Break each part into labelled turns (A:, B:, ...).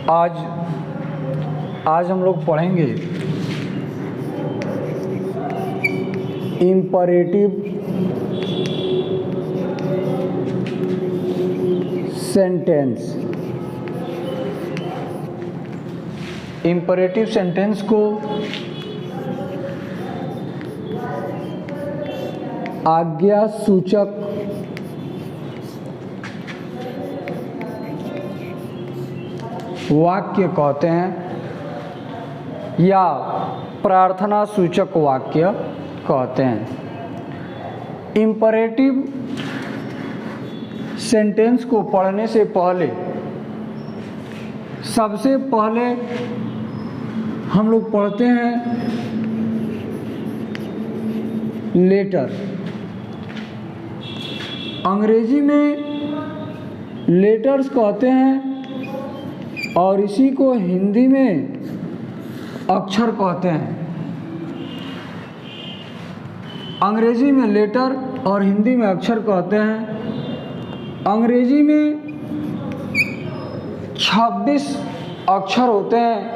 A: आज हम लोग पढ़ेंगे इम्परेटिव सेंटेंस। इम्परेटिव सेंटेंस को आज्ञा सूचक वाक्य कहते हैं या प्रार्थना सूचक वाक्य कहते हैं। इम्परेटिव सेंटेंस को पढ़ने से पहले सबसे पहले हम लोग पढ़ते हैं लेटर। अंग्रेजी में लेटर्स कहते हैं और इसी को हिंदी में अक्षर कहते हैं। अंग्रेजी में लेटर और हिंदी में अक्षर कहते हैं। अंग्रेजी में 26 अक्षर होते हैं,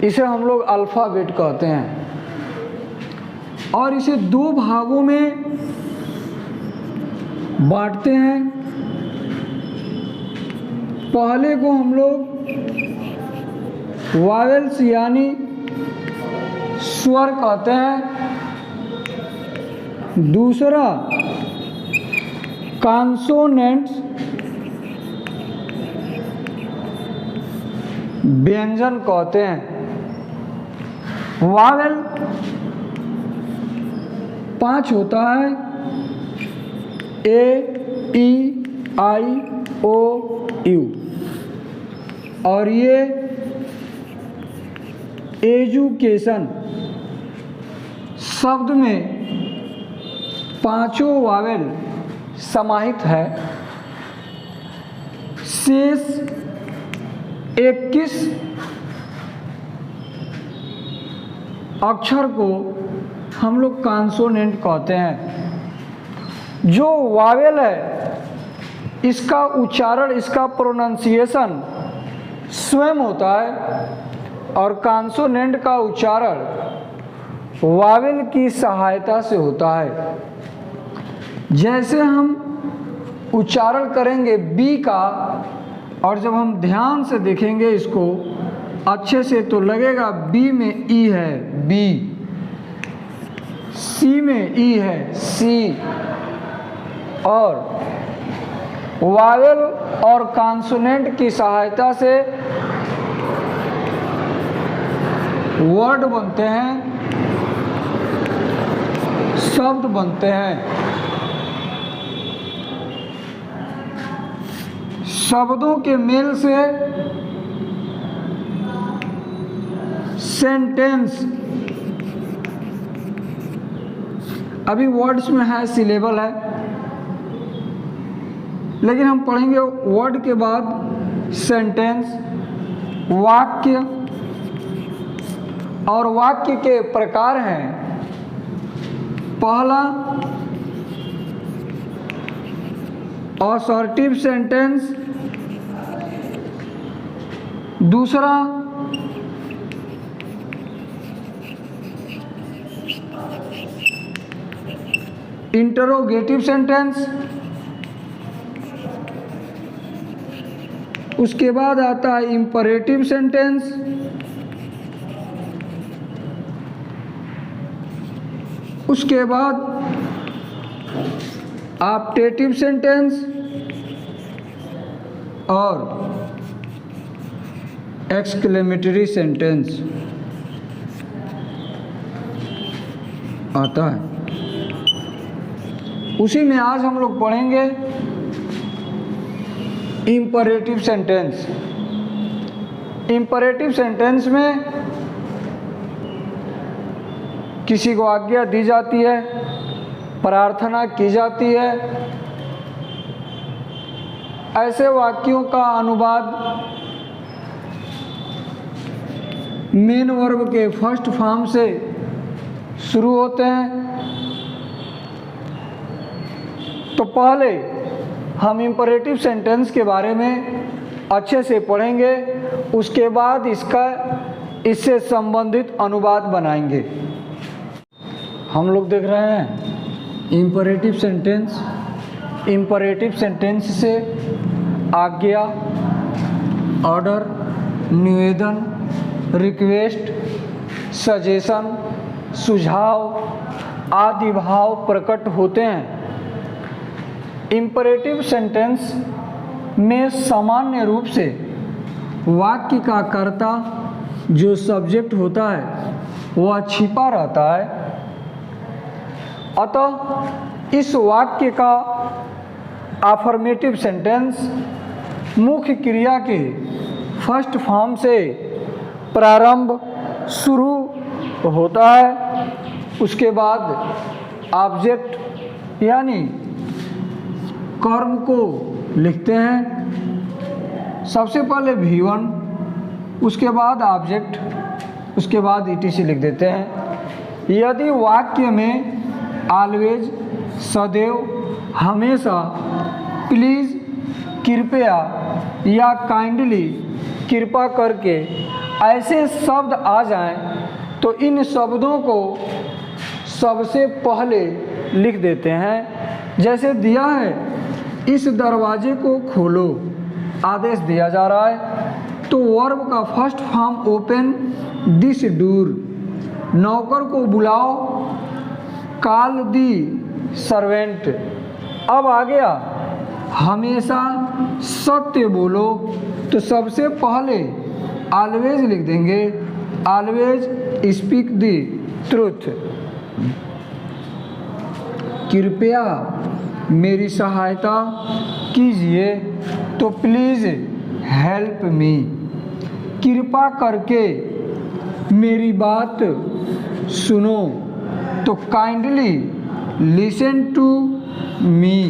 A: इसे हम लोग अल्फ़ाबेट कहते हैं और इसे 2 भागों में बांटते हैं। पहले को हम लोग वावेल्स यानी स्वर कहते हैं, दूसरा कॉन्सोनेंट्स व्यंजन कहते हैं। वावेल 5 होता है, ए, ई, आई, ओ, यू, और ये एजुकेशन शब्द में 5 वावेल समाहित है। शेष 21 अक्षर को हम लोग कॉन्सोनेंट कहते हैं। जो वावेल है इसका उच्चारण, इसका प्रोनाउंसिएशन स्वयं होता है और कॉन्सोनेंट का उच्चारण वावेल की सहायता से होता है। जैसे हम उच्चारण करेंगे बी का, और जब हम ध्यान से देखेंगे इसको अच्छे से तो लगेगा बी में ई है, बी, सी में ई है, सी, और वावेल और कॉन्सोनेंट की सहायता से वर्ड बनते हैं, शब्द बनते हैं। शब्दों के मेल से सेंटेंस, अभी वर्ड्स में है, सिलेबल है, लेकिन हम पढ़ेंगे वर्ड के बाद सेंटेंस, वाक्य, और वाक्य के प्रकार हैं। पहला असर्टिव सेंटेंस, दूसरा इंटरोगेटिव सेंटेंस, उसके बाद आता है इम्परेटिव सेंटेंस, उसके बाद ऑप्टेटिव सेंटेंस और एक्सक्लेमेटरी सेंटेंस आता है। उसी में आज हम लोग पढ़ेंगे इम्परेटिव सेंटेंस। इम्परेटिव सेंटेंस में किसी को आज्ञा दी जाती है, प्रार्थना की जाती है। ऐसे वाक्यों का अनुवाद मेन वर्ब के फर्स्ट फॉर्म से शुरू होते हैं। तो पहले हम इम्परेटिव सेंटेंस के बारे में अच्छे से पढ़ेंगे, उसके बाद इससे संबंधित अनुवाद बनाएंगे। हम लोग देख रहे हैं इम्परेटिव सेंटेंस। इम्परेटिव सेंटेंस से आज्ञा, ऑर्डर, निवेदन, रिक्वेस्ट, सजेशन, सुझाव आदि भाव प्रकट होते हैं। इम्परेटिव सेंटेंस में सामान्य रूप से वाक्य का कर्ता जो सब्जेक्ट होता है वह छिपा रहता है। अतः इस वाक्य का अफर्मेटिव सेंटेंस मुख्य क्रिया के फर्स्ट फॉर्म से प्रारंभ शुरू होता है, उसके बाद ऑब्जेक्ट यानी कर्म को लिखते हैं। सबसे पहले V1, उसके बाद ऑब्जेक्ट, उसके बाद ETC लिख देते हैं। यदि वाक्य में ऑलवेज, सदैव, हमेशा, प्लीज़, कृपया या काइंडली, कृपा करके ऐसे शब्द आ जाएं तो इन शब्दों को सबसे पहले लिख देते हैं। जैसे दिया है, इस दरवाजे को खोलो, आदेश दिया जा रहा है तो वर्ब का first form open this door. नौकर को बुलाओ, कॉल दी सर्वेंट। अब आ गया हमेशा सत्य बोलो, तो सबसे पहले ऑलवेज लिख देंगे, ऑलवेज स्पीक दी ट्रूथ। कृपया मेरी सहायता कीजिए, तो प्लीज़ हेल्प मी। कृपा करके मेरी बात सुनो, तो काइंडली लिसन टू मी।